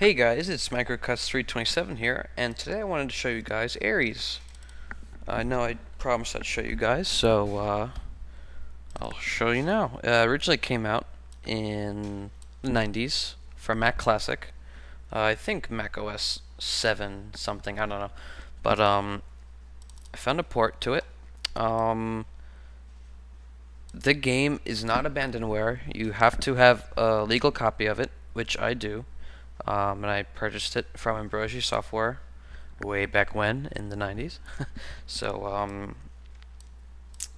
Hey guys, it's MicroCuts327 here, and today I wanted to show you guys Ares. I know I promised I'd show you guys, so I'll show you now. Originally came out in the 90s for Mac Classic. I think Mac OS 7 something, I don't know. But I found a port to it. The game is not abandonware. You have to have a legal copy of it, which I do. And I purchased it from Ambrosia Software way back when, in the 90s. So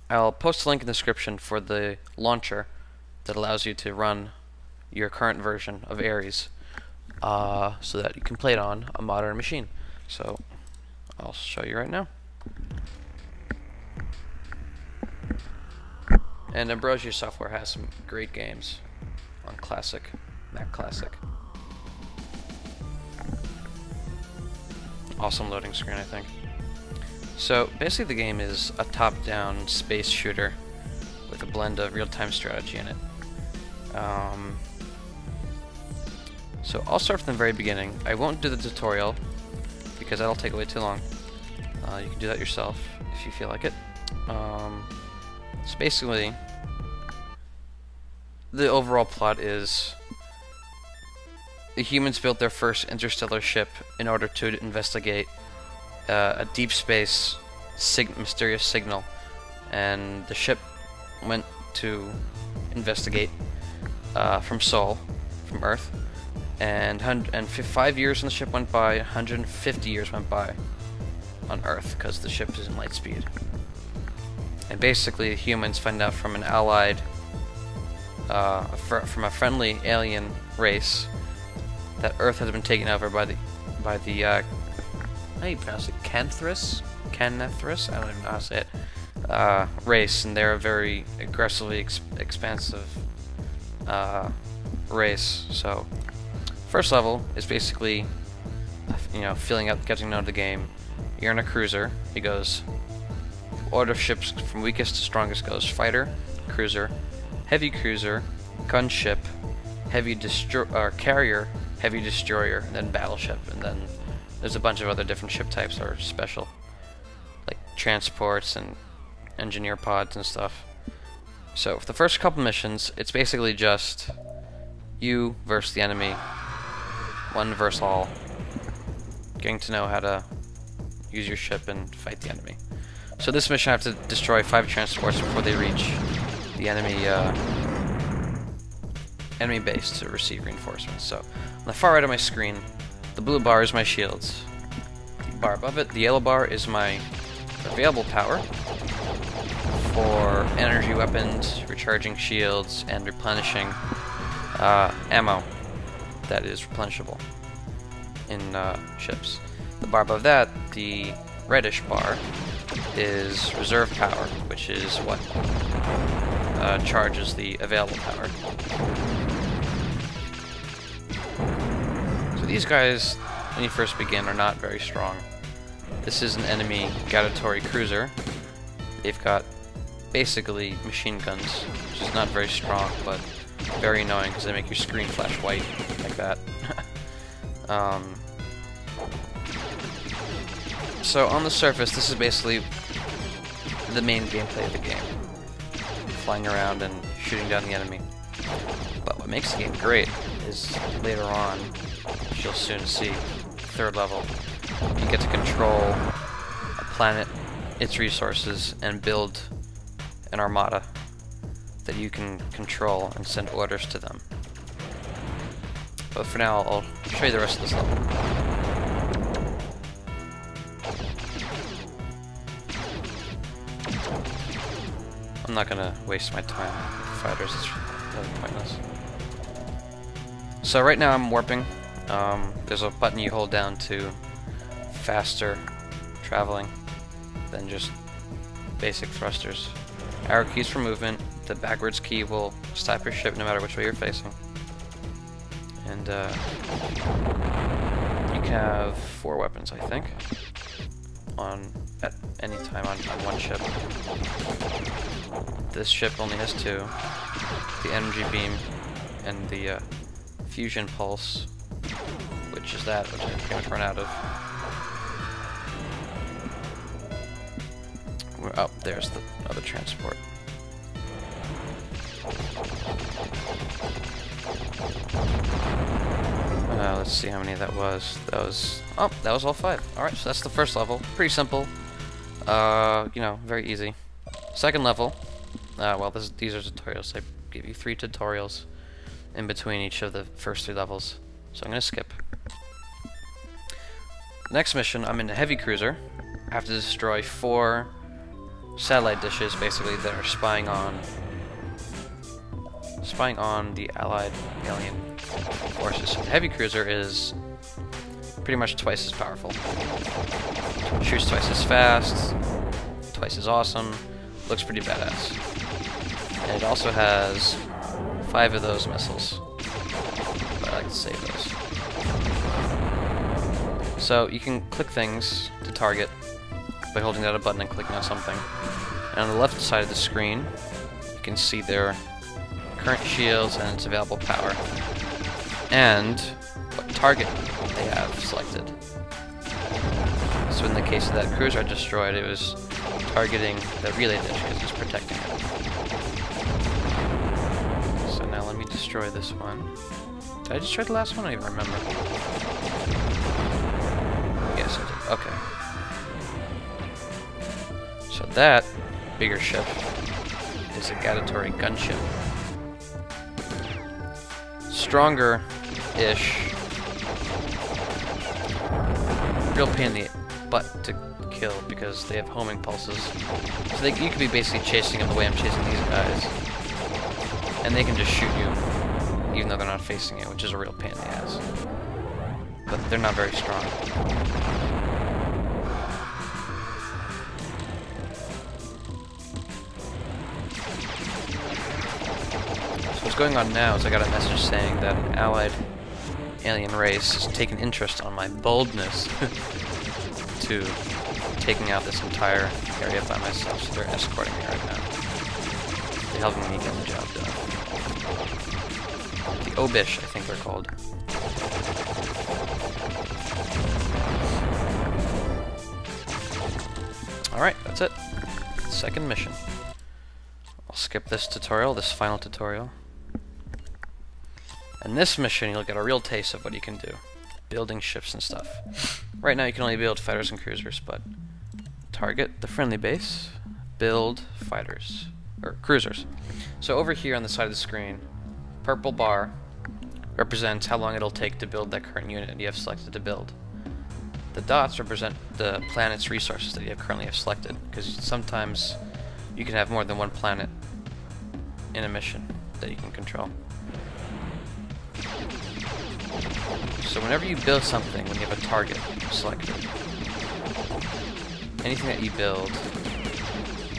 I'll post a link in the description for the launcher that allows you to run your current version of Ares so that you can play it on a modern machine. So I'll show you right now. And Ambrosia Software has some great games on Classic, Mac Classic. Awesome loading screen, I think. So basically the game is a top-down space shooter with a blend of real-time strategy in it. So I'll start from the very beginning. I won't do the tutorial because that'll take way too long. You can do that yourself if you feel like it. So basically the overall plot is the humans built their first interstellar ship in order to investigate a deep space mysterious signal, and the ship went to investigate from Sol, from Earth, and 5 years when the ship went by, 150 years went by on Earth because the ship is in light speed. And basically humans find out from an allied, from a friendly alien race, that Earth has been taken over by the how do you pronounce it? Canthris? Canethris? I don't even know how to say it. Race, and they're a very aggressively expansive race. So, first level is basically, filling out, getting to know the game. You're in a cruiser. It goes order of ships from weakest to strongest goes fighter, cruiser, heavy cruiser, gunship, heavy carrier, heavy destroyer, and then battleship, and then there's a bunch of other different ship types that are special, like transports and engineer pods and stuff. So for the first couple missions, it's basically just you versus the enemy, one versus all, getting to know how to use your ship and fight the enemy. So this mission I have to destroy 5 transports before they reach the enemy base to receive reinforcements. So on the far right of my screen, the blue bar is my shields. The bar above it, the yellow bar, is my available power for energy weapons, recharging shields, and replenishing ammo that is replenishable in ships. The bar above that, the reddish bar, is reserve power, which is what charges the available power. So these guys, when you first begin, are not very strong. This is an enemy Gadatori cruiser. They've got basically machine guns, which is not very strong, but very annoying because they make your screen flash white like that. So on the surface, this is basically the main gameplay of the game. Flying around and shooting down the enemy. But what makes the game great is later on, which you'll soon see, 3rd level, you get to control a planet, its resources, and build an armada that you can control and send orders to them. But for now, I'll show you the rest of this level. I'm not gonna waste my time with fighters, it's really pointless. So right now I'm warping. There's a button you hold down to faster traveling than just basic thrusters. Arrow keys for movement. The backwards key will stop your ship no matter which way you're facing. And you can have 4 weapons, I think, at any time on one ship. This ship only has 2. The energy beam and the fusion pulse, which which is that, which I pretty much run out of. Oh, there's the other transport. Let's see how many that was. Oh, that was all 5. Alright, so that's the first level. Pretty simple. You know, very easy. Second level. Well, these are tutorials. I give you 3 tutorials in between each of the first 3 levels. So I'm going to skip. Next mission, I'm in a heavy cruiser. I have to destroy 4 satellite dishes, basically, that are spying on the Allied alien forces. So the heavy cruiser is pretty much twice as powerful. Shoots twice as fast, twice as awesome, looks pretty badass. And it also has 5 of those missiles. But I like to save those. So you can click things to target by holding down a button and clicking on something. And on the left side of the screen, you can see their current shields and its available power. And what target they have selected. So in the case of that cruiser I destroyed, it was targeting the relay dish because it's protecting it. So now let me destroy this one. Did I destroy the last one? I don't even remember. Yes, I did. Okay. So that bigger ship is a Gatatory gunship. Stronger-ish. Real pain in the butt to kill because they have homing pulses. So you could be basically chasing them the way I'm chasing these guys. And they can just shoot you, even though they're not facing you, which is a real pain in the ass. But they're not very strong. What's going on now is I got a message saying that an allied alien race has taken interest on my boldness to taking out this entire area by myself, so they're escorting me right now. They're helping me get the job done. The Obish, I think they're called. Alright, that's it. Second mission. I'll skip this tutorial, this final tutorial. In this mission, you'll get a real taste of what you can do. Building ships and stuff. Right now, you can only build fighters and cruisers, but target the friendly base, build fighters, or cruisers. So over here on the side of the screen, purple bar represents how long it'll take to build that current unit you have selected to build. The dots represent the planet's resources that you currently have selected, because sometimes you can have more than one planet in a mission that you can control. So whenever you build something, when you have a target selected, anything that you build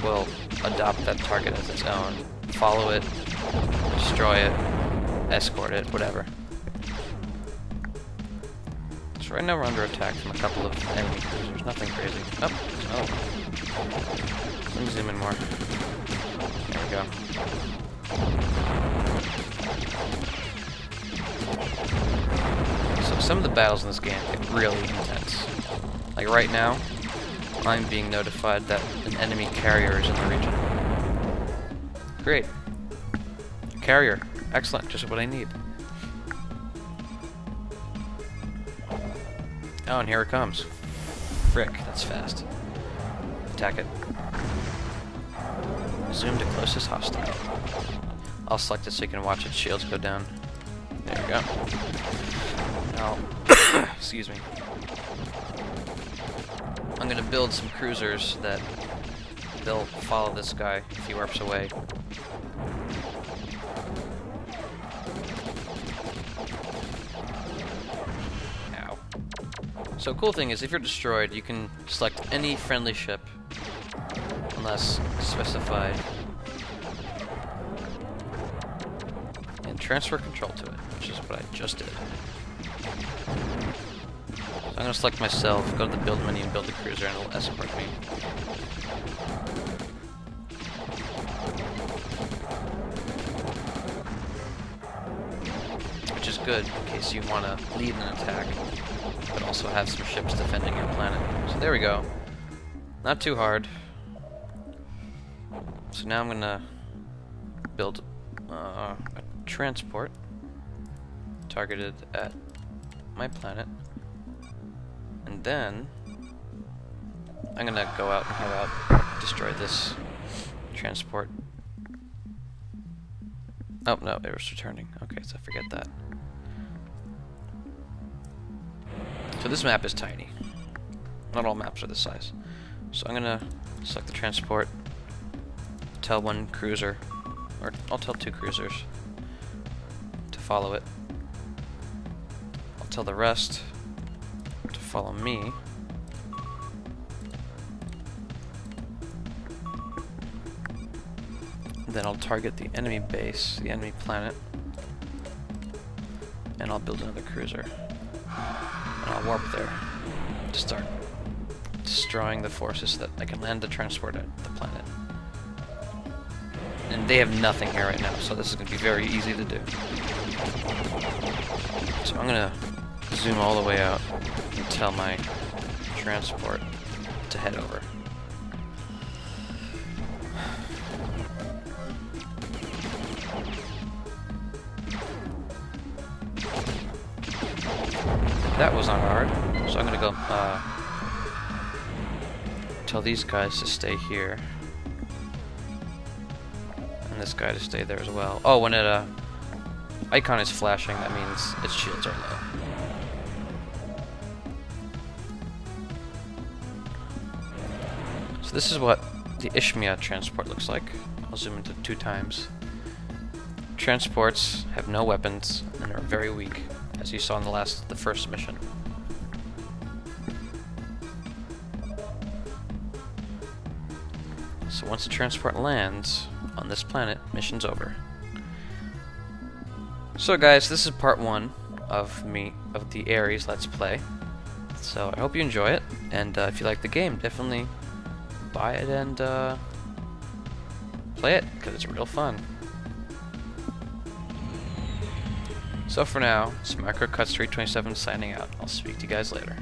will adopt that target as its own. Follow it, destroy it, escort it, whatever. So right now we're under attack from a couple of enemy cruisers, nothing crazy. Oh. Let me zoom in more. There we go. So some of the battles in this game get really intense. Like right now, I'm being notified that an enemy carrier is in the region. Great. Carrier. Excellent. Just what I need. Oh, and here it comes. Frick, that's fast. Attack it. Zoom to closest hostile. I'll select it so you can watch its shields go down. There we go. Now, excuse me. I'm gonna build some cruisers that they'll follow this guy if he warps away. Ow. So cool thing is, if you're destroyed, you can select any friendly ship, unless specified, and transfer control to it, which is what I just did. So I'm going to select myself, go to the build menu and build a cruiser, and it'll escort me. Which is good in case you want to lead an attack, but also have some ships defending your planet. So there we go. Not too hard. So now I'm gonna build a transport targeted at my planet, and then I'm gonna go out and have out destroy this transport. Oh no, it was returning. Okay, so forget that. So this map is tiny. Not all maps are this size. So I'm gonna select the transport, tell one cruiser, or I'll tell two cruisers to follow it. I'll tell the rest to follow me. Then I'll target the enemy base, the enemy planet, and I'll build another cruiser. And I'll warp there to start destroying the forces that I can land the transport at the planet. And they have nothing here right now, so this is going to be very easy to do. So I'm going to zoom all the way out and tell my transport to head over. That was not hard, so I'm gonna go tell these guys to stay here, and this guy to stay there as well. Oh, when it icon is flashing, that means its shields are low. So this is what the Ishmia transport looks like. I'll zoom into 2 times. Transports have no weapons and are very weak, as you saw in the first mission. So once the transport lands on this planet, mission's over. So guys, this is part 1 of the Ares Let's Play. So I hope you enjoy it, and if you like the game, definitely buy it and play it, because it's real fun. So for now, it's MicroCuts327 signing out. I'll speak to you guys later.